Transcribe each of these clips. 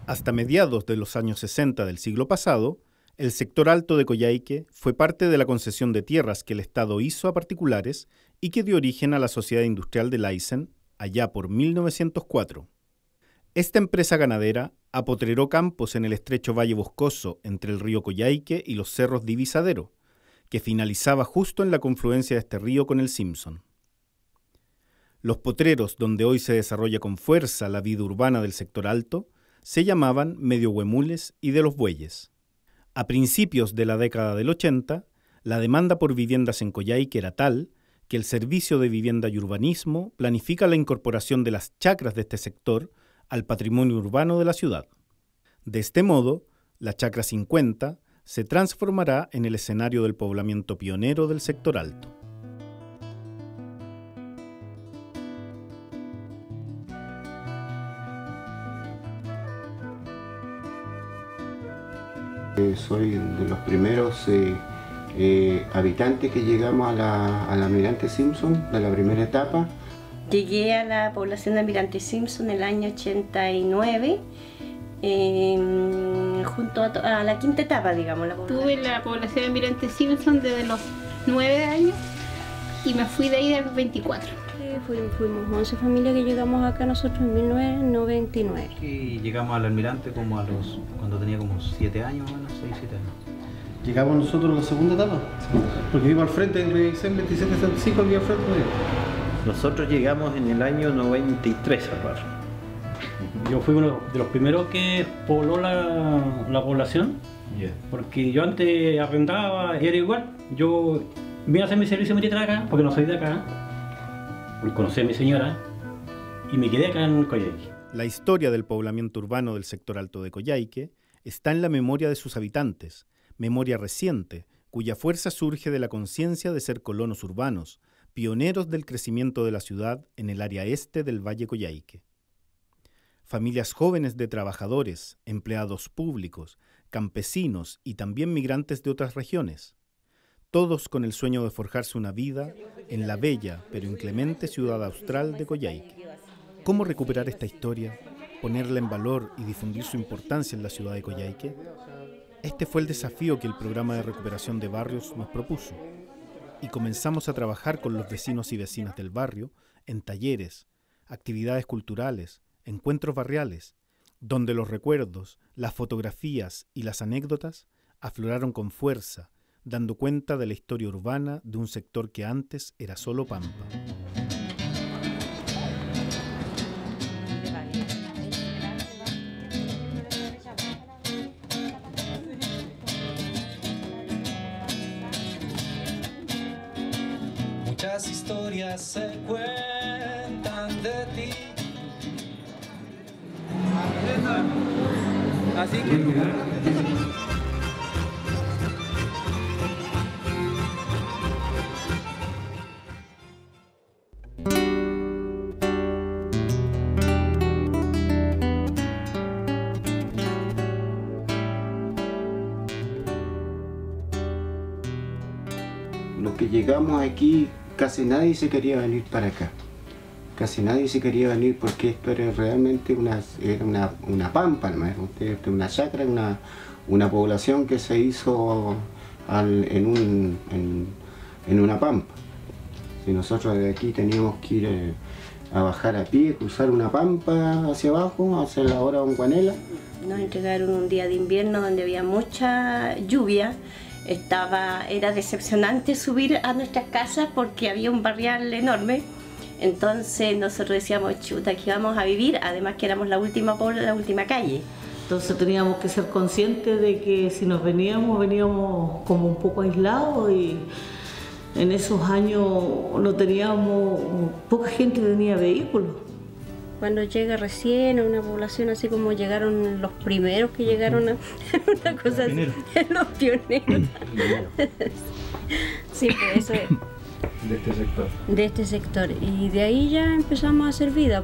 Hasta mediados de los años 60 del siglo pasado, el sector alto de Coyhaique fue parte de la concesión de tierras que el Estado hizo a particulares y que dio origen a la Sociedad Industrial de Laisen allá por 1904. Esta empresa ganadera apotreró campos en el estrecho valle boscoso entre el río Coyhaique y los cerros Divisadero, que finalizaba justo en la confluencia de este río con el Simpson. Los potreros donde hoy se desarrolla con fuerza la vida urbana del sector alto se llamaban Medio Huemules y de los Bueyes. A principios de la década del 80, la demanda por viviendas en Coyhaique era tal que el Servicio de Vivienda y Urbanismo planifica la incorporación de las chacras de este sector al patrimonio urbano de la ciudad. De este modo, la Chacra 50 se transformará en el escenario del poblamiento pionero del sector alto. Soy de los primeros habitantes que llegamos a la Almirante Simpson, de la primera etapa. Llegué a la población de Almirante Simpson en el año 89, junto a la quinta etapa, digamos. Estuve en la población de Almirante Simpson desde los 9 años y me fui de ahí a los 24. Fuimos 11 familias que llegamos acá nosotros en 1999. Y llegamos al Almirante como cuando tenía como 7 años, bueno, 6, 7 años. Llegamos nosotros a la segunda etapa, porque vimos al frente en 27, 75, aquí al frente. Nosotros llegamos en el año 93 al barrio. Yo fui uno de los primeros que pobló la población, porque yo antes arrendaba y era igual. Yo vine a hacer mi servicio militar acá, porque no soy de acá. Conocí a mi señora y me quedé acá en Coyhaique. La historia del poblamiento urbano del sector alto de Coyhaique está en la memoria de sus habitantes, memoria reciente, cuya fuerza surge de la conciencia de ser colonos urbanos, pioneros del crecimiento de la ciudad en el área este del Valle Coyhaique. Familias jóvenes de trabajadores, empleados públicos, campesinos y también migrantes de otras regiones, todos con el sueño de forjarse una vida en la bella pero inclemente ciudad austral de Coyhaique. ¿Cómo recuperar esta historia, ponerla en valor y difundir su importancia en la ciudad de Coyhaique? Este fue el desafío que el programa de recuperación de barrios nos propuso, y comenzamos a trabajar con los vecinos y vecinas del barrio en talleres, actividades culturales, encuentros barriales, donde los recuerdos, las fotografías y las anécdotas afloraron con fuerza, dando cuenta de la historia urbana de un sector que antes era solo pampa. Muchas historias se cuentan de ti. Así que... Los que llegamos aquí, casi nadie se quería venir para acá. Casi nadie se quería venir porque esto era realmente una pampa, ¿no? Una chacra, una población que se hizo en una pampa. Si nosotros de aquí teníamos que ir a bajar a pie, cruzar una pampa hacia abajo, hacia la hora de Onguanela. Nos entregaron un día de invierno donde había mucha lluvia. Era decepcionante subir a nuestras casas porque había un barrial enorme. Entonces nosotros decíamos, chuta, aquí vamos a vivir, además que éramos la última calle. Entonces teníamos que ser conscientes de que si nos veníamos como un poco aislados, y en esos años no teníamos, poca gente tenía vehículos. Cuando llega recién a una población así como llegaron los primeros que llegaron a una cosa así, los pioneros. Sí, pues eso es. De este sector. De este sector. Y de ahí ya empezamos a hacer vida.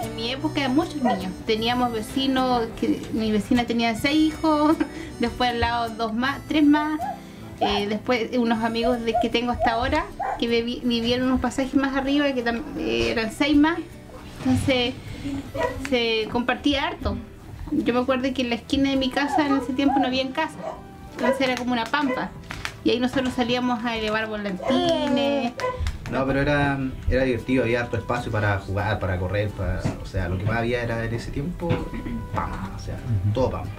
En mi época muchos niños. Teníamos vecinos, mi vecina tenía 6 hijos, después al lado 3 más. Después unos amigos que tengo hasta ahora que vivían unos pasajes más arriba, que eran 6 más, entonces se compartía harto. Yo me acuerdo que en la esquina de mi casa en ese tiempo no había casa, entonces era como una pampa, y ahí nosotros salíamos a elevar volantines. No, pero era divertido, había harto espacio para jugar, para correr, o sea, lo que más había era en ese tiempo pampa, o sea, todo pampa.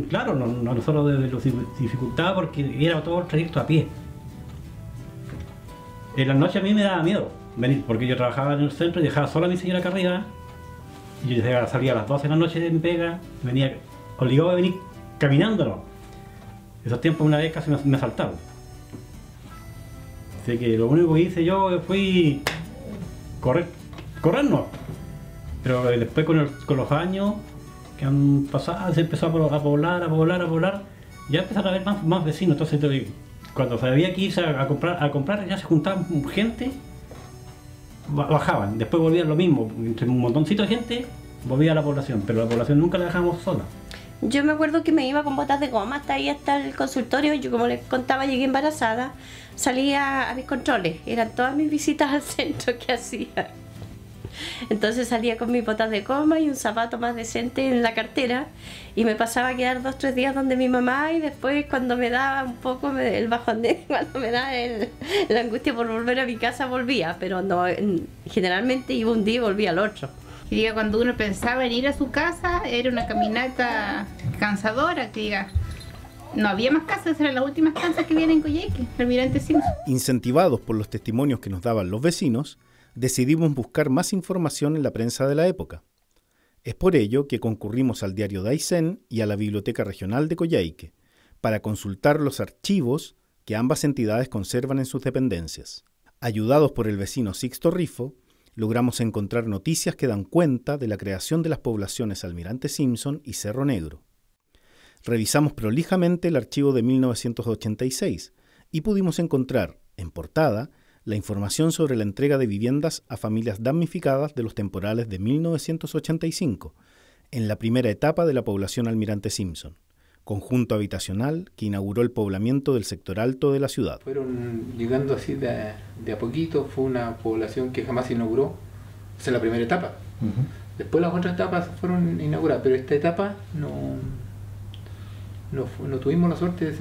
Claro, nosotros desde los dificultaba porque era todo el trayecto a pie. En las noches a mí me daba miedo venir, porque yo trabajaba en el centro y dejaba sola a mi señora acá arriba, y yo salía a las 12 de la noche de mi pega, venía obligado a venir caminando. Esos tiempos una vez casi me asaltaron. Así que lo único que hice yo fui correr no. Pero después con los años que han pasado, se empezó a poblar, ya empezaron a haber más vecinos. Entonces cuando había que irse a comprar, ya se juntaban gente, bajaban, después volvían lo mismo, entre un montoncito de gente volvía a la población, pero la población nunca la dejamos sola. Yo me acuerdo que me iba con botas de goma hasta el consultorio. Yo, como les contaba, llegué embarazada, salía a mis controles, eran todas mis visitas al centro que hacía. Entonces salía con mis botas de goma y un zapato más decente en la cartera, y me pasaba a quedar 2 o 3 días donde mi mamá, y después cuando me daba un poco el bajón cuando me daba la angustia por volver a mi casa, volvía, pero no, generalmente iba un día y volvía al otro. Y diga, cuando uno pensaba en ir a su casa, era una caminata cansadora, que diga, no había más casas, eran las últimas casas que vienen en Coyhaique, Almirante Simpson. Incentivados por los testimonios que nos daban los vecinos, decidimos buscar más información en la prensa de la época. Es por ello que concurrimos al diario de Aysén y a la Biblioteca Regional de Coyhaique, para consultar los archivos que ambas entidades conservan en sus dependencias. Ayudados por el vecino Sixto Rifo, logramos encontrar noticias que dan cuenta de la creación de las poblaciones Almirante Simpson y Cerro Negro. Revisamos prolijamente el archivo de 1986 y pudimos encontrar, en portada, la información sobre la entrega de viviendas a familias damnificadas de los temporales de 1985, en la primera etapa de la población Almirante Simpson, conjunto habitacional que inauguró el poblamiento del sector alto de la ciudad. Fueron llegando así de a poquito, fue una población que jamás se inauguró, esa es la primera etapa. Después las otras etapas fueron inauguradas, pero esta etapa no tuvimos la suerte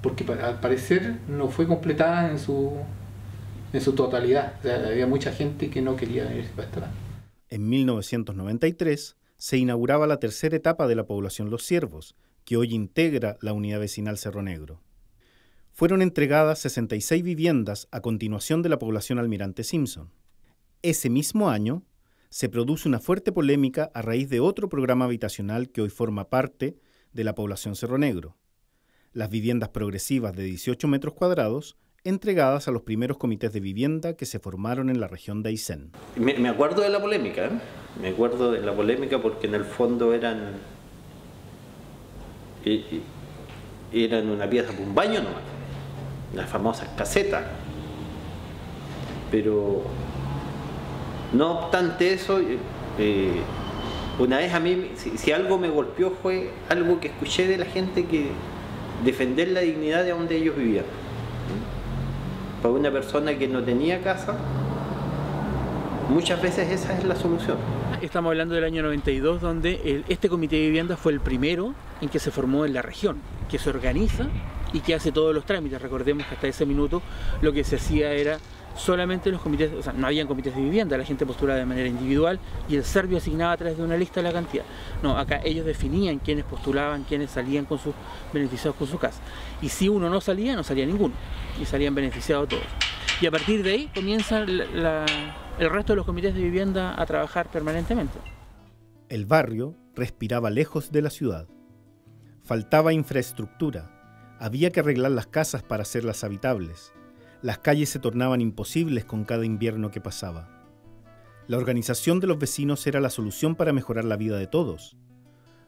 porque al parecer no fue completada en su totalidad. O sea, había mucha gente que no quería venirse para esta etapa. En 1993 se inauguraba la tercera etapa de la población Los Ciervos, que hoy integra la unidad vecinal Cerro Negro. Fueron entregadas 66 viviendas a continuación de la población Almirante Simpson. Ese mismo año se produce una fuerte polémica a raíz de otro programa habitacional que hoy forma parte de la población Cerro Negro: las viviendas progresivas de 18 metros cuadrados entregadas a los primeros comités de vivienda que se formaron en la región de Aysén. Me acuerdo de la polémica, me acuerdo de la polémica porque en el fondo eran una pieza para un baño nomás, las famosas casetas. Pero no obstante eso, una vez a mí, si algo me golpeó fue algo que escuché de la gente, que defender la dignidad de donde ellos vivían. Para una persona que no tenía casa, muchas veces esa es la solución. Estamos hablando del año 92, donde este comité de vivienda fue el primero en que se formó en la región, que se organiza y que hace todos los trámites. Recordemos que hasta ese minuto lo que se hacía era solamente los comités, o sea, no habían comités de vivienda, la gente postulaba de manera individual y el Servio asignaba a través de una lista la cantidad. No, acá ellos definían quiénes postulaban, quiénes salían con sus beneficiados con su casa. Y si uno no salía ninguno, y salían beneficiados todos. Y a partir de ahí comienzan el resto de los comités de vivienda a trabajar permanentemente. El barrio respiraba lejos de la ciudad. Faltaba infraestructura, había que arreglar las casas para hacerlas habitables. Las calles se tornaban imposibles con cada invierno que pasaba. La organización de los vecinos era la solución para mejorar la vida de todos.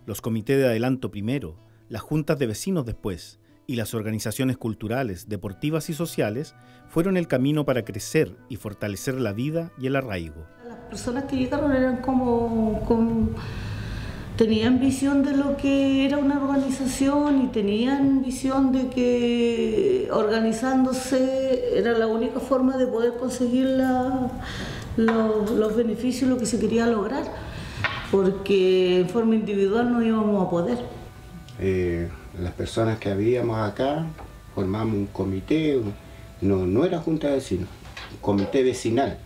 Los comités de adelanto primero, las juntas de vecinos después, y las organizaciones culturales, deportivas y sociales fueron el camino para crecer y fortalecer la vida y el arraigo. Las personas que llegaron eran como tenían visión de lo que era una organización y tenían visión de que organizándose era la única forma de poder conseguir los beneficios, lo que se quería lograr, porque en forma individual no íbamos a poder. Las personas que habíamos acá formamos un comité, no era junta de vecinos, un comité vecinal.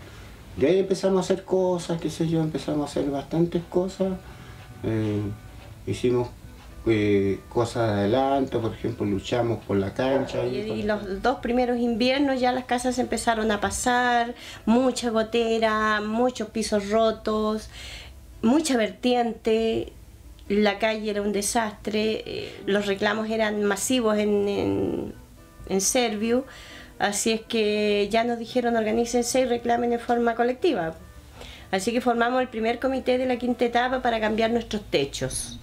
De ahí empezamos a hacer cosas, qué sé yo, empezamos a hacer bastantes cosas. Hicimos cosas adelante, por ejemplo, luchamos por la cancha. Y los 2 primeros inviernos ya las casas empezaron a pasar, mucha gotera, muchos pisos rotos, mucha vertiente, la calle era un desastre, los reclamos eran masivos en Serviu, así es que ya nos dijeron organícense y reclamen de forma colectiva. Así que formamos el primer comité de la quinta etapa para cambiar nuestros techos.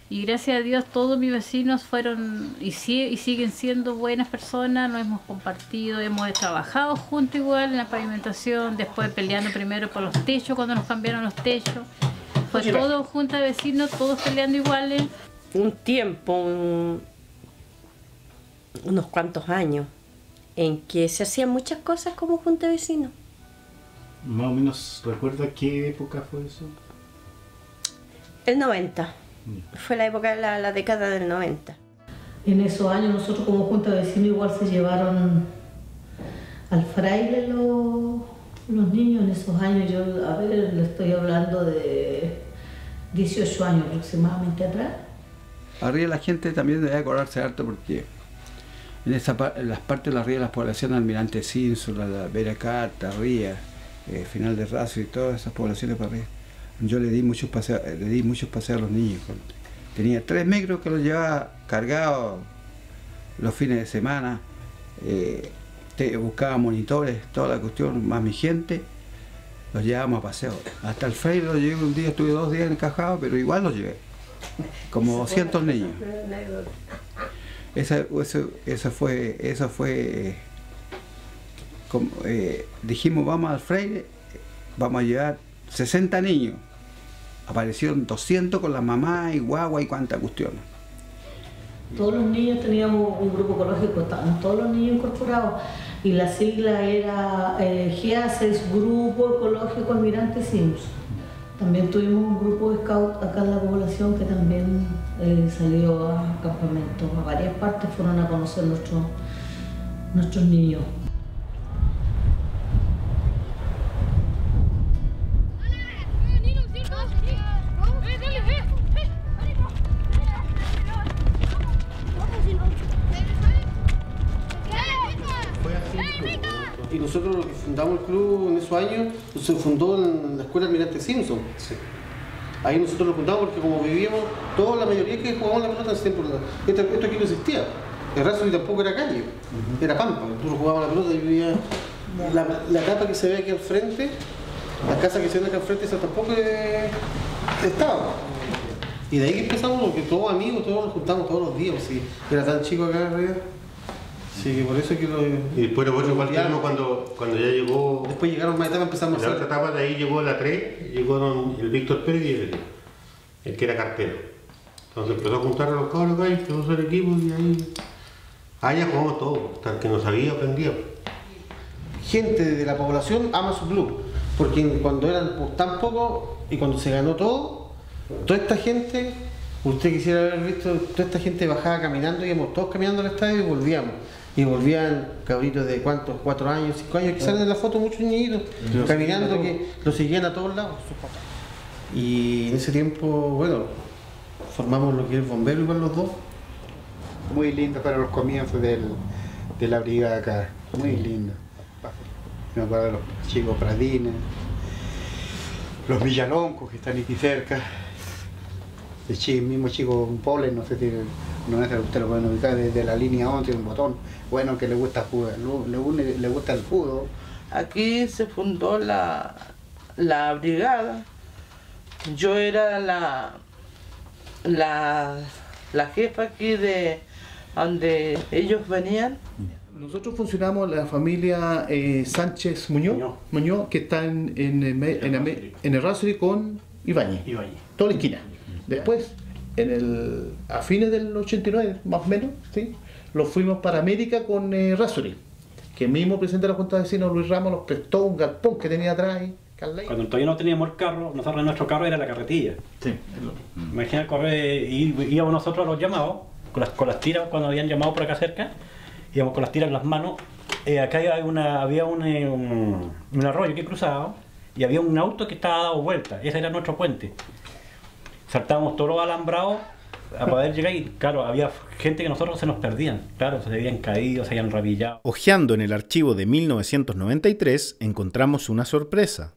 Y gracias a Dios todos mis vecinos fueron y siguen siendo buenas personas, nos hemos compartido, hemos trabajado juntos igual en la pavimentación, después peleando primero por los techos cuando nos cambiaron los techos. Fue todo junta de vecinos, todos peleando iguales. Un tiempo, unos cuantos años, en que se hacían muchas cosas como junta de vecinos. Más o menos, ¿recuerda qué época fue eso? El 90. Fue la época, la década del 90. En esos años nosotros como junta de vecinos igual se llevaron al fraile los niños. En esos años, yo le estoy hablando de 18 años aproximadamente atrás. Arriba la gente también debe acordarse harto porque en las partes de arriba de las poblaciones, Almirante Cínsula, la Veracata, Ría, Final de Razo y todas esas poblaciones para arriba. Yo le di muchos paseos a los niños. Tenía 3 micros que los llevaba cargados los fines de semana. Buscaba monitores, toda la cuestión, más mi gente, los llevábamos a paseo. Hasta el Freire lo llevé un día, estuve 2 días encajado, pero igual los llevé. Como 200 niños. Eso fue como, dijimos vamos al Freire, vamos a llevar 60 niños. Aparecieron 200 con la mamá y guagua y cuánta cuestión. Todos los niños teníamos un grupo ecológico, estaban todos los niños incorporados y la sigla era GIACES, Grupo Ecológico Almirante Cínsula. También tuvimos un grupo de scout acá en la población que también salió a campamentos, a varias partes fueron a conocer nuestros niños. Y nosotros lo que fundamos el club en esos años, se fundó en la escuela Almirante Simpson. Sí. Ahí nosotros lo fundamos porque como vivíamos, toda la mayoría que jugábamos la pelota en ese tiempo, esto aquí no existía. El Razo tampoco era calle, era pampa. Nosotros jugábamos la pelota y vivía la capa que se ve aquí al frente, la casa que se ve aquí al frente, esa tampoco estaba. Y de ahí que empezamos, porque todos amigos, todos nos juntamos todos los días, si era tan chico acá arriba. Sí, que por eso que lo... Y después igual tuvimos cuando ya llegó... Después llegaron más etapas, empezamos a hacer... La otra etapa de ahí llegó la 3, llegó el Víctor Pérez y el que era cartero. Entonces empezó a juntar a los cabros acá y empezó a hacer equipo y ahí... ya jugamos todos, hasta el que no sabía aprendía. Gente de la población ama su club, porque cuando eran tan pocos y cuando se ganó todo, toda esta gente... Usted quisiera haber visto, toda esta gente bajaba caminando, íbamos todos caminando al estadio y volvíamos. Y volvían cabritos de cuántos, 4 años, 5 años, que salen en la foto muchos niñitos, caminando, que los seguían a todos lados. Y en ese tiempo, bueno, formamos lo que es bombero igual los dos. Muy lindo para los comienzos de la brigada acá, muy lindo. Me acuerdo de los chicos Pradines, los Villaloncos que están aquí cerca. El mismo chico Polen, no sé si usted lo pueden ubicar, desde la línea 11, tiene un botón, bueno, que le gusta jugar, le gusta el fútbol. Aquí se fundó la brigada. Yo era la jefa aquí de donde ellos venían. Nosotros funcionamos la familia Sánchez Muñoz, que está en el Rázuri con Ibáñez, toda la esquina. Después, a fines del 89, más o menos, ¿sí? Los fuimos para América con Rasuri, que el mismo presidente de la Junta de Vecinos, Luis Ramos, nos prestó un galpón que tenía atrás ahí. Cuando todavía no teníamos el carro, nosotros nuestro carro era la carretilla. Sí. Imagina correr, íbamos nosotros a los llamados, con las tiras cuando habían llamado por acá cerca, íbamos con las tiras en las manos. Acá había un arroyo que cruzaba y había un auto que estaba dado vuelta, ese era nuestro puente. Saltábamos todos los alambrados a poder llegar y claro, había gente que nosotros se nos perdían, claro, se habían caído, se habían rabillado. Hojeando en el archivo de 1993 encontramos una sorpresa.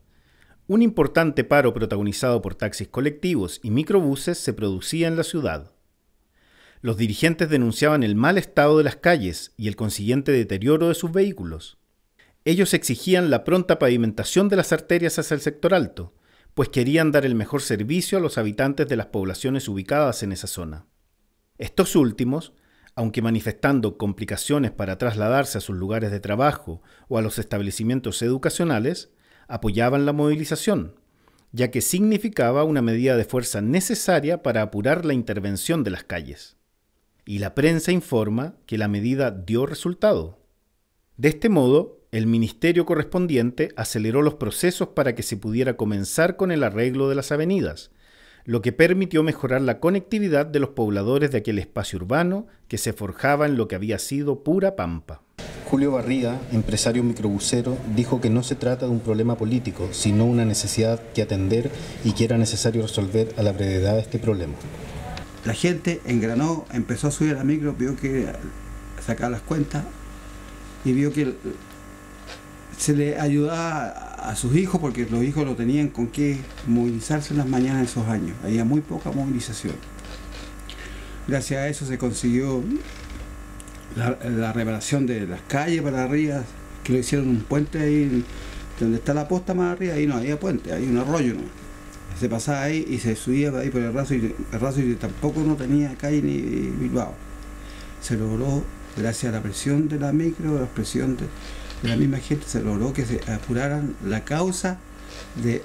Un importante paro protagonizado por taxis colectivos y microbuses se producía en la ciudad. Los dirigentes denunciaban el mal estado de las calles y el consiguiente deterioro de sus vehículos. Ellos exigían la pronta pavimentación de las arterias hacia el sector alto, pues querían dar el mejor servicio a los habitantes de las poblaciones ubicadas en esa zona. Estos últimos, aunque manifestando complicaciones para trasladarse a sus lugares de trabajo o a los establecimientos educacionales, apoyaban la movilización, ya que significaba una medida de fuerza necesaria para apurar la intervención de las calles. Y la prensa informa que la medida dio resultado. De este modo, el ministerio correspondiente aceleró los procesos para que se pudiera comenzar con el arreglo de las avenidas, lo que permitió mejorar la conectividad de los pobladores de aquel espacio urbano que se forjaba en lo que había sido pura pampa. Julio Barriga, empresario microbusero, dijo que no se trata de un problema político, sino una necesidad que atender y que era necesario resolver a la brevedad este problema. La gente engranó, empezó a subir a la micro, vio que sacaba las cuentas y vio que se le ayudaba a sus hijos porque los hijos no tenían con qué movilizarse en las mañanas de esos años. Había muy poca movilización. Gracias a eso se consiguió la reparación de las calles para arriba, que lo hicieron un puente ahí donde está la posta más arriba, ahí no había puente, hay un arroyo, ¿no? Se pasaba ahí y se subía ahí por el raso y tampoco no tenía calle ni Bilbao. Se logró, gracias a la presión de la micro, la presión de la misma gente, se logró que se apuraran la causa de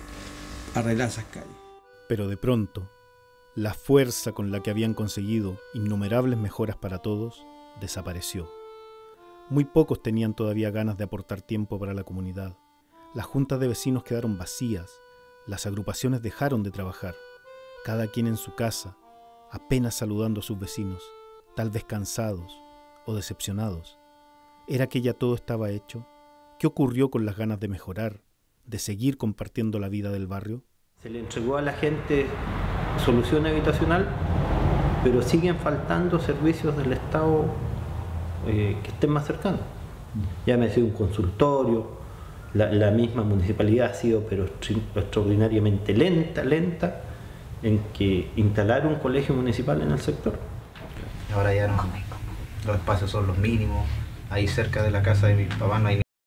arreglar esas calles. Pero de pronto, la fuerza con la que habían conseguido innumerables mejoras para todos desapareció. Muy pocos tenían todavía ganas de aportar tiempo para la comunidad. Las juntas de vecinos quedaron vacías, las agrupaciones dejaron de trabajar, cada quien en su casa, apenas saludando a sus vecinos, tal vez cansados o decepcionados. ¿Era que ya todo estaba hecho? ¿Qué ocurrió con las ganas de mejorar, de seguir compartiendo la vida del barrio? Se le entregó a la gente solución habitacional, pero siguen faltando servicios del Estado que estén más cercanos. Llámese un consultorio, la misma municipalidad ha sido pero extraordinariamente lenta en que instalar un colegio municipal en el sector. Ahora ya no, los espacios son los mínimos, ahí cerca de la casa de mi papá no hay